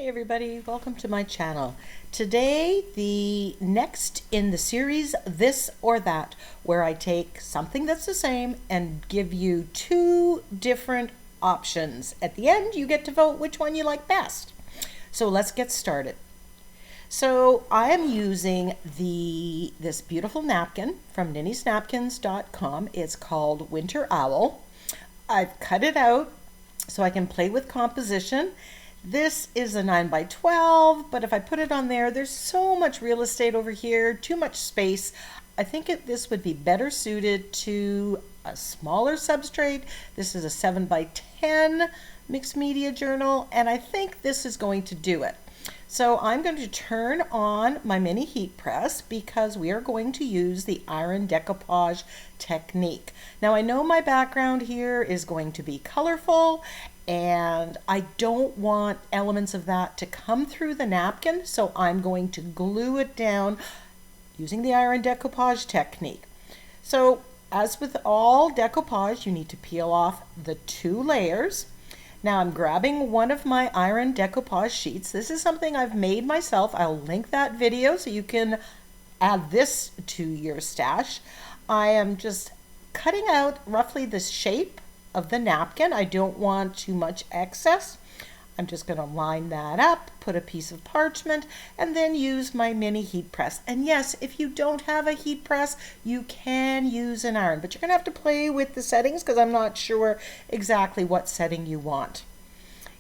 Hey everybody, welcome to my channel. Today, the next in the series, This or That, where I take something that's the same and give you two different options. At the end, you get to vote which one you like best. So let's get started. So I am using this beautiful napkin from NINNYSNAPKINS.com. It's called Winter Owl. I've cut it out so I can play with composition. This is a 9 by 12, but if I put it on there, there's so much real estate over here, too much space. I think this would be better suited to a smaller substrate. This is a 7 by 10 mixed media journal, and I think this is going to do it. So I'm going to turn on my mini heat press because we are going to use the iron decoupage technique. Now I know my background here is going to be colorful and I don't want elements of that to come through the napkin, so I'm going to glue it down using the iron decoupage technique. So as with all decoupage, you need to peel off the two layers. Now I'm grabbing one of my iron decoupage sheets. This is something I've made myself. I'll link that video so you can add this to your stash. I am just cutting out roughly the shape of the napkin. I don't want too much excess. I'm just going to line that up, put a piece of parchment, and then use my mini heat press. And yes, if you don't have a heat press, you can use an iron, but you're going to have to play with the settings because I'm not sure exactly what setting you want.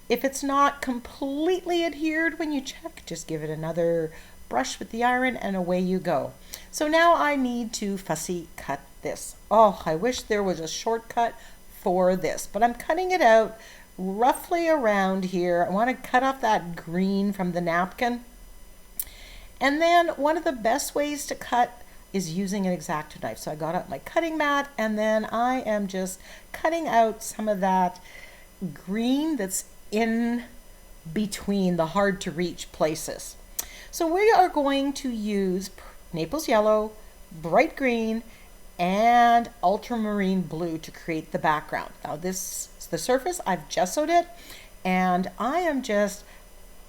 If it's not completely adhered when you check, just give it another brush with the iron and away you go. So now I need to fussy cut this. Oh, I wish there was a shortcut for this, but I'm cutting it out roughly around here. I want to cut off that green from the napkin. And then one of the best ways to cut is using an X-Acto knife. So I got out my cutting mat and then I am just cutting out some of that green that's in between the hard to reach places. So we are going to use Naples yellow, bright green, and ultramarine blue to create the background. Now this is the surface. I've gessoed it and I am just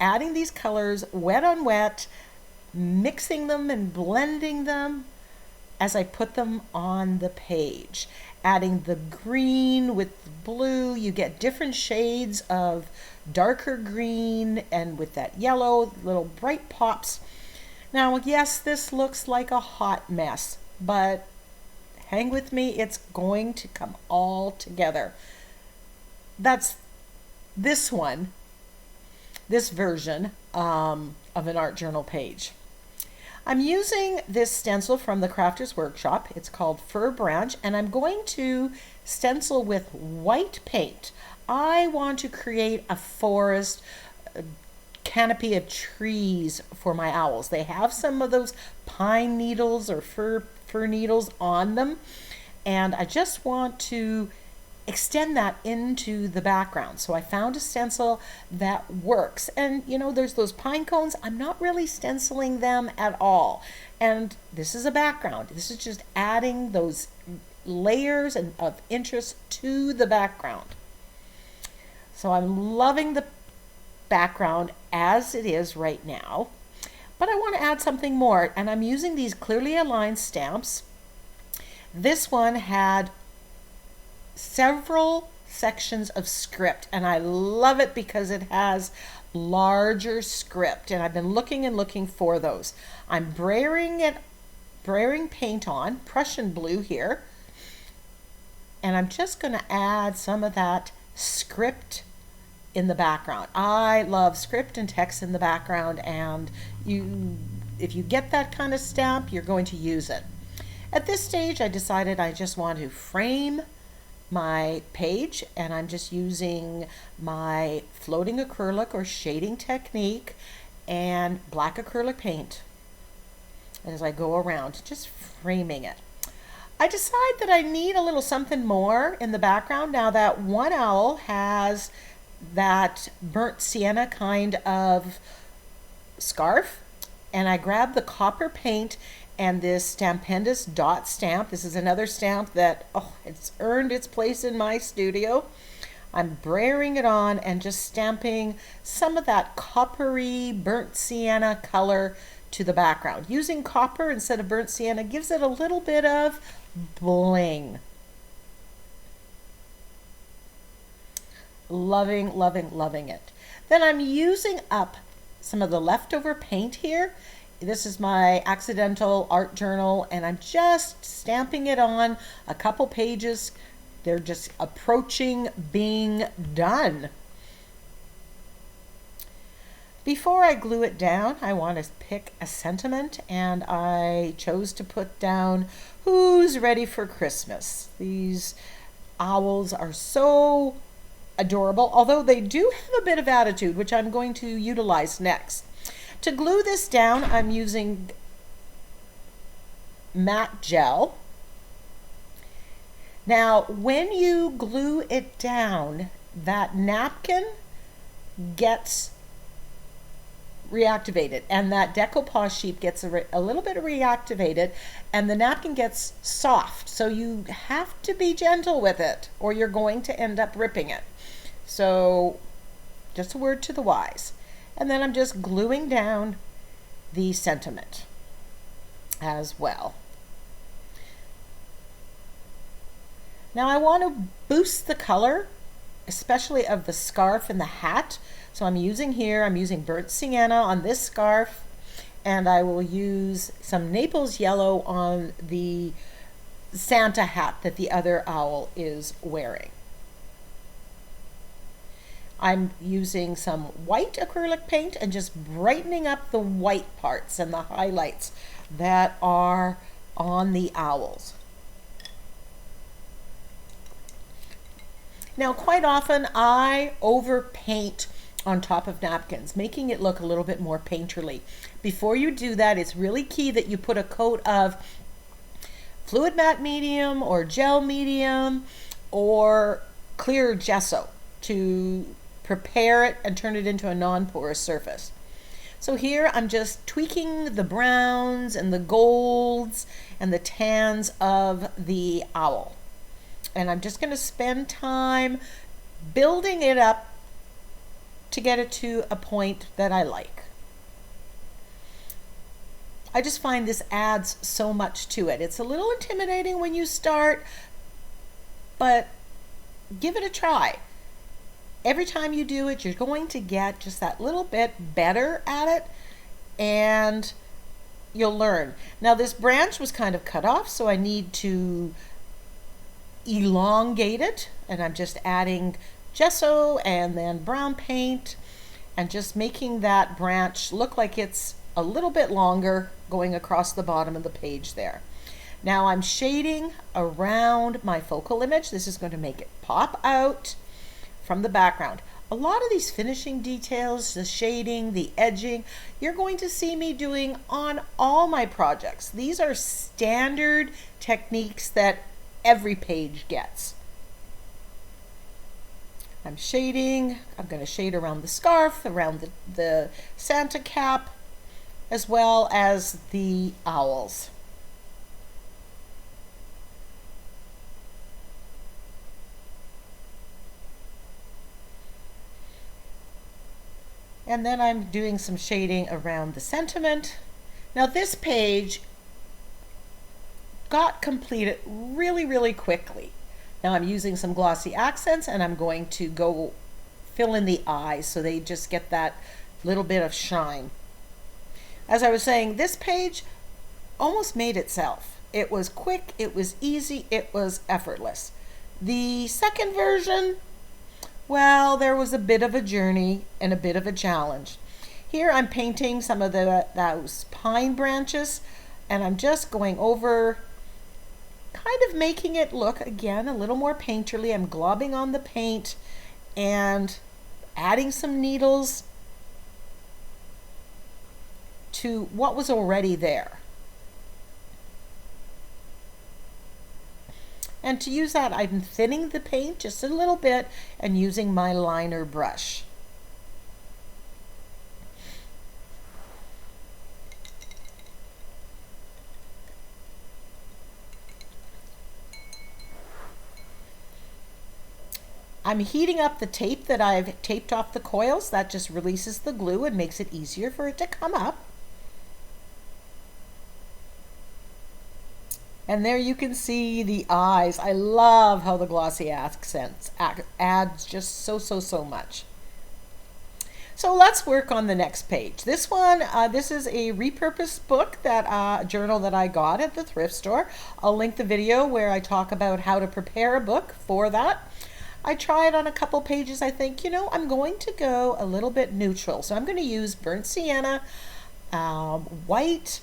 adding these colors wet on wet, mixing them and blending them as I put them on the page. Adding the green with the blue, you get different shades of darker green, and with that yellow, little bright pops. Now yes, this looks like a hot mess, but hang with me, it's going to come all together. That's this one, this version of an art journal page. I'm using this stencil from the Crafter's Workshop. It's called Fir Branch, and I'm going to stencil with white paint. I want to create a forest, a canopy of trees for my owls. They have some of those pine needles or fir needles on them, and I just want to extend that into the background. So I found a stencil that works, and you know, there's those pine cones. I'm not really stenciling them at all, and this is a background. This is just adding those layers of interest to the background. So I'm loving the background as it is right now. But I want to add something more, and I'm using these clearly aligned stamps. This one had several sections of script, and I love it because it has larger script, and I've been looking and looking for those. I'm braying paint on, Prussian blue here, and I'm just going to add some of that script in the background. I love script and text in the background, and if you get that kind of stamp, you're going to use it. At this stage, I decided I just want to frame my page, and I'm just using my floating acrylic or shading technique and black acrylic paint as I go around, just framing it. I decide that I need a little something more in the background. Now that one owl has that burnt sienna kind of scarf, and I grab the copper paint and this Stampendous dot stamp. This is another stamp that, oh, it's earned its place in my studio. I'm brayering it on and just stamping some of that coppery burnt sienna color to the background. Using copper instead of burnt sienna gives it a little bit of bling. Loving, loving, loving it. Then I'm using up some of the leftover paint here. This is my accidental art journal, and I'm just stamping it on a couple pages. They're just approaching being done. Before I glue it down, I want to pick a sentiment, and I chose to put down, "Who's ready for Christmas?" These owls are so adorable, although they do have a bit of attitude, which I'm going to utilize next. To glue this down, I'm using matte gel. Now, when you glue it down, that napkin gets reactivated, and that decoupage sheet gets a little bit reactivated, and the napkin gets soft. So you have to be gentle with it, or you're going to end up ripping it. So just a word to the wise. And then I'm just gluing down the sentiment as well. Now I want to boost the color, especially of the scarf and the hat. So I'm using burnt sienna on this scarf, and I will use some Naples yellow on the Santa hat that the other owl is wearing. I'm using some white acrylic paint and just brightening up the white parts and the highlights that are on the owls. Now, quite often I overpaint on top of napkins, making it look a little bit more painterly. Before you do that, it's really key that you put a coat of fluid matte medium or gel medium or clear gesso to prepare it and turn it into a non-porous surface. So here I'm just tweaking the browns and the golds and the tans of the owl. And I'm just going to spend time building it up to get it to a point that I like. I just find this adds so much to it. It's a little intimidating when you start, but give it a try. Every time you do it, you're going to get just that little bit better at it, and you'll learn. Now this branch was kind of cut off, so I need to elongate it, and I'm just adding gesso and then brown paint and just making that branch look like it's a little bit longer going across the bottom of the page there. Now I'm shading around my focal image. This is going to make it pop out from the background. A lot of these finishing details, the shading, the edging, you're going to see me doing on all my projects. These are standard techniques that every page gets. I'm shading. I'm going to shade around the scarf, around the Santa cap, as well as the owls. And then I'm doing some shading around the sentiment. Now this page got completed really, really quickly. Now I'm using some glossy accents, and I'm going to go fill in the eyes so they just get that little bit of shine. As I was saying, this page almost made itself. It was quick, it was easy, it was effortless. The second version, well, there was a bit of a journey and a bit of a challenge. Here I'm painting some of those pine branches, and I'm just going over, kind of making it look, again, a little more painterly. I'm globbing on the paint and adding some needles to what was already there. And to use that, I'm thinning the paint just a little bit and using my liner brush. I'm heating up the tape that I've taped off the coils. That just releases the glue and makes it easier for it to come up. And there you can see the eyes. I love how the glossy accents adds just so much. So let's work on the next page. This one, this is a repurposed book, that journal that I got at the thrift store. I'll link the video where I talk about how to prepare a book for that. I tried on a couple pages. I think, you know, I'm going to go a little bit neutral. So I'm going to use burnt sienna, white,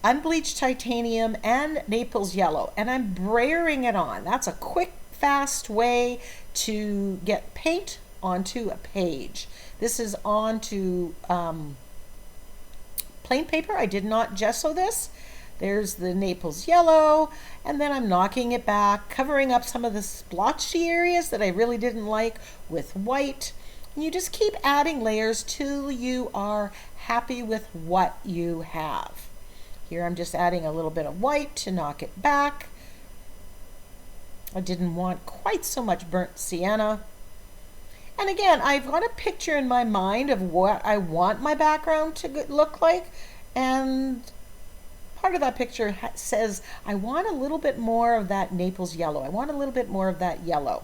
unbleached titanium, and Naples yellow, and I'm brayering it on. That's a quick, fast way to get paint onto a page. This is onto plain paper. I did not gesso this. There's the Naples yellow, and then I'm knocking it back, covering up some of the splotchy areas that I really didn't like with white. And you just keep adding layers till you are happy with what you have. Here I'm just adding a little bit of white to knock it back. I didn't want quite so much burnt sienna. And again, I've got a picture in my mind of what I want my background to look like. And part of that picture says, I want a little bit more of that Naples yellow. I want a little bit more of that yellow.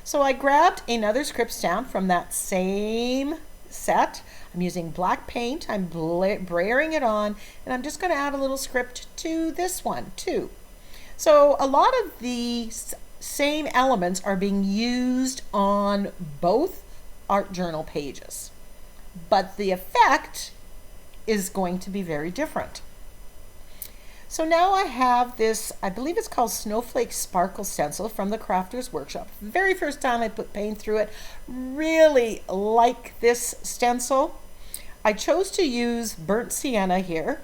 So I grabbed another script stamp from that same set. I'm using black paint. I'm brayering it on, and I'm just going to add a little script to this one too. So a lot of the same elements are being used on both art journal pages, but the effect is going to be very different. So now I have this, I believe it's called Snowflake Sparkle Stencil from the Crafter's Workshop. Very first time I put paint through it. Really like this stencil. I chose to use burnt sienna here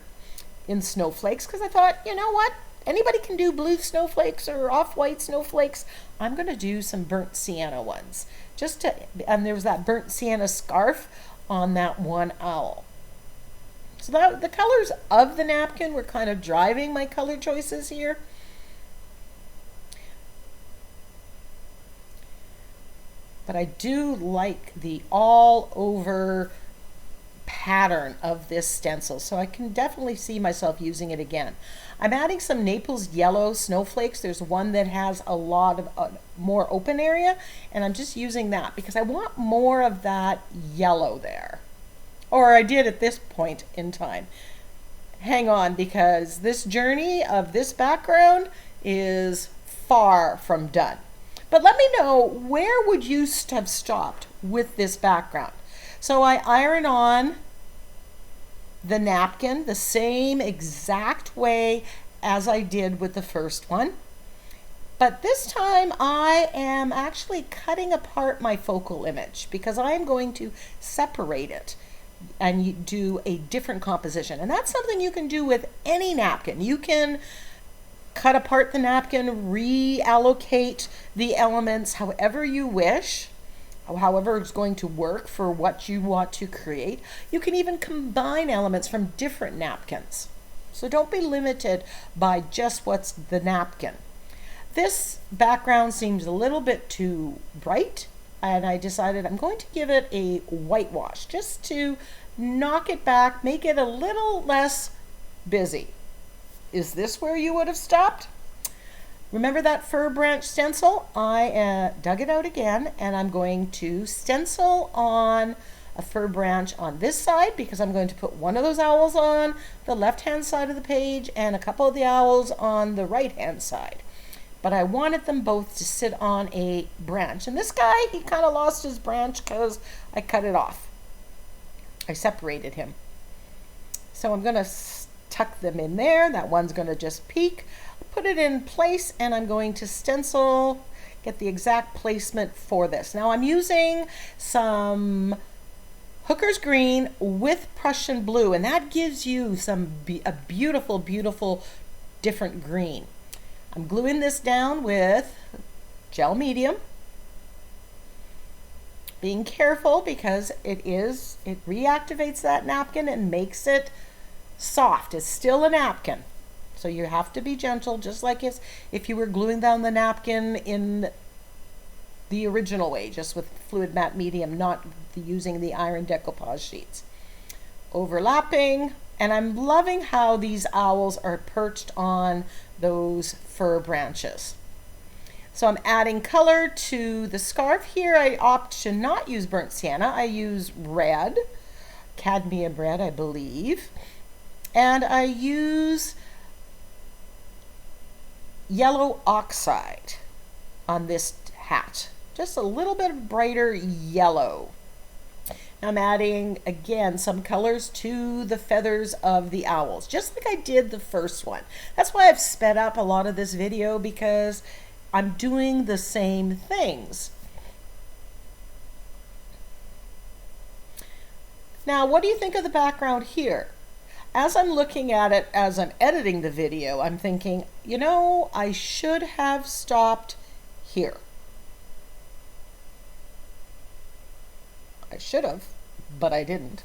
in snowflakes because I thought, you know what? Anybody can do blue snowflakes or off-white snowflakes. I'm going to do some burnt sienna ones. And there was that burnt sienna scarf on that one owl. So the colors of the napkin were kind of driving my color choices here. But I do like the all over pattern of this stencil, so I can definitely see myself using it again. I'm adding some Naples yellow snowflakes. There's one that has a lot of more open area, and I'm just using that because I want more of that yellow there. Or I did at this point in time. Hang on, because this journey of this background is far from done. But let me know, where would you have stopped with this background? So I iron on the napkin the same exact way as I did with the first one. But this time I am actually cutting apart my focal image because I am going to separate it and you do a different composition. And that's something you can do with any napkin. You can cut apart the napkin, reallocate the elements however you wish, however it's going to work for what you want to create. You can even combine elements from different napkins. So don't be limited by just what's the napkin. This background seems a little bit too bright, and I decided I'm going to give it a whitewash just to knock it back, make it a little less busy. Is this where you would have stopped? Remember that fir branch stencil? I dug it out again, and I'm going to stencil on a fir branch on this side because I'm going to put one of those owls on the left-hand side of the page and a couple of the owls on the right-hand side. But I wanted them both to sit on a branch. And this guy, he kind of lost his branch because I cut it off. I separated him. So I'm going to tuck them in there. That one's going to just peek. Put it in place, and I'm going to stencil, get the exact placement for this. Now I'm using some Hooker's Green with Prussian Blue, and that gives you a beautiful, beautiful different green. I'm gluing this down with gel medium. Being careful because it reactivates that napkin and makes it soft. It's still a napkin. So you have to be gentle, just like if you were gluing down the napkin in the original way, just with fluid matte medium, not using the iron decoupage sheets. Overlapping, and I'm loving how these owls are perched on those fir branches. So I'm adding color to the scarf here. I opt to not use burnt sienna. I use red, cadmium red, I believe. And I use yellow oxide on this hat. Just a little bit brighter yellow. I'm adding, again, some colors to the feathers of the owls, just like I did the first one. That's why I've sped up a lot of this video, because I'm doing the same things. Now, what do you think of the background here? As I'm looking at it, as I'm editing the video, I'm thinking, you know, I should have stopped here. I should have, but I didn't.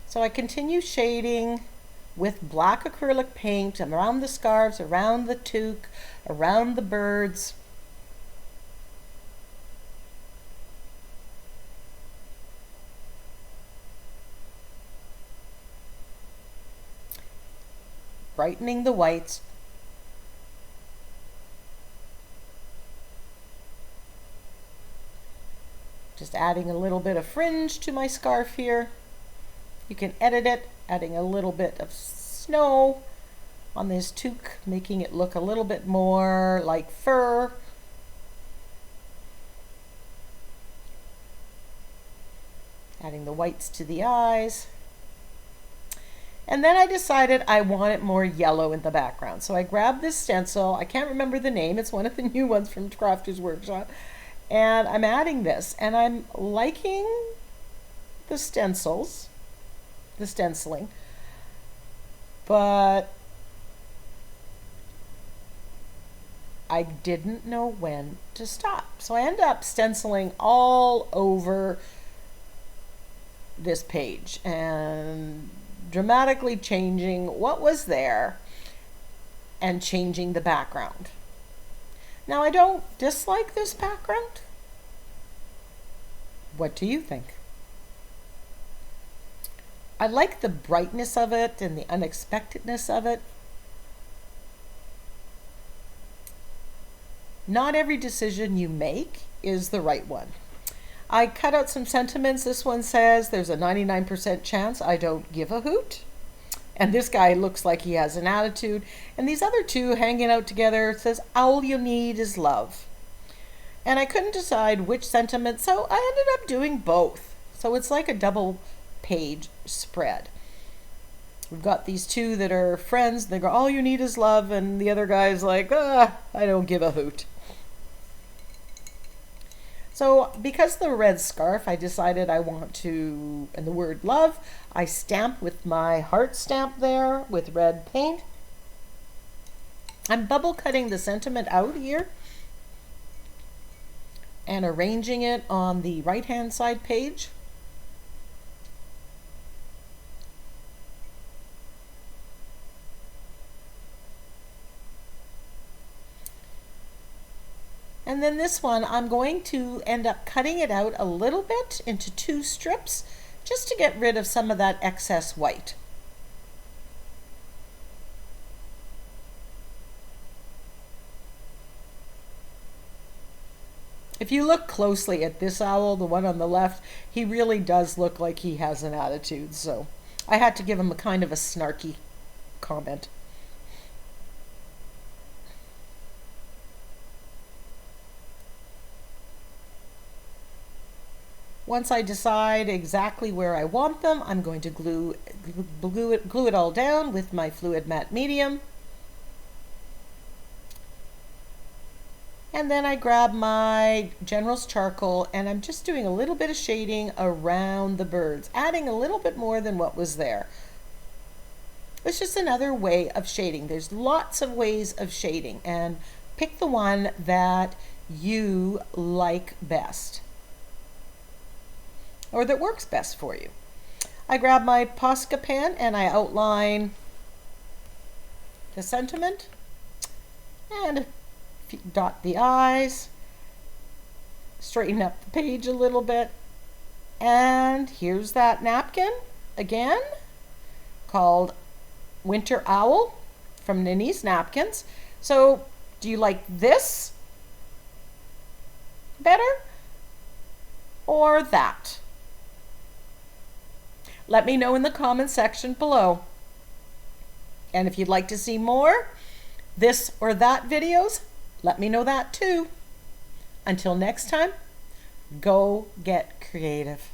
So I continue shading with black acrylic paint around the scarves, around the toque, around the birds. Brightening the whites. Just adding a little bit of fringe to my scarf here. You can edit it, adding a little bit of snow on this toque, making it look a little bit more like fur. Adding the whites to the eyes. And then I decided I wanted more yellow in the background. So I grabbed this stencil. I can't remember the name. It's one of the new ones from Crafter's Workshop. And I'm adding this, and I'm liking the stencils, the stenciling, but I didn't know when to stop. So I end up stenciling all over this page and dramatically changing what was there and changing the background. Now, I don't dislike this background. What do you think? I like the brightness of it and the unexpectedness of it. Not every decision you make is the right one. I cut out some sentiments. This one says there's a 99% chance I don't give a hoot. And this guy looks like he has an attitude. And these other two hanging out together, it says, all you need is love. And I couldn't decide which sentiment, so I ended up doing both. So it's like a double page spread. We've got these two that are friends. They go, all you need is love. And the other guy's like, I don't give a hoot. So because the red scarf, I decided I want to, and the word love, I stamp with my heart stamp there with red paint. I'm bubble cutting the sentiment out here and arranging it on the right-hand side page. And then this one, I'm going to end up cutting it out a little bit into 2 strips just to get rid of some of that excess white. If you look closely at this owl, the one on the left, he really does look like he has an attitude, so I had to give him a kind of a snarky comment. Once I decide exactly where I want them, I'm going to glue it all down with my fluid matte medium. And then I grab my General's charcoal and I'm just doing a little bit of shading around the birds, adding a little bit more than what was there. It's just another way of shading. There's lots of ways of shading, and pick the one that you like best, or that works best for you. I grab my Posca pen and I outline the sentiment. And dot the I's. Straighten up the page a little bit. And here's that napkin again, called Winter Owl from Ninny's Napkins. So do you like this better or that? Let me know in the comment section below. And if you'd like to see more this or that videos, let me know that too. Until next time, go get creative.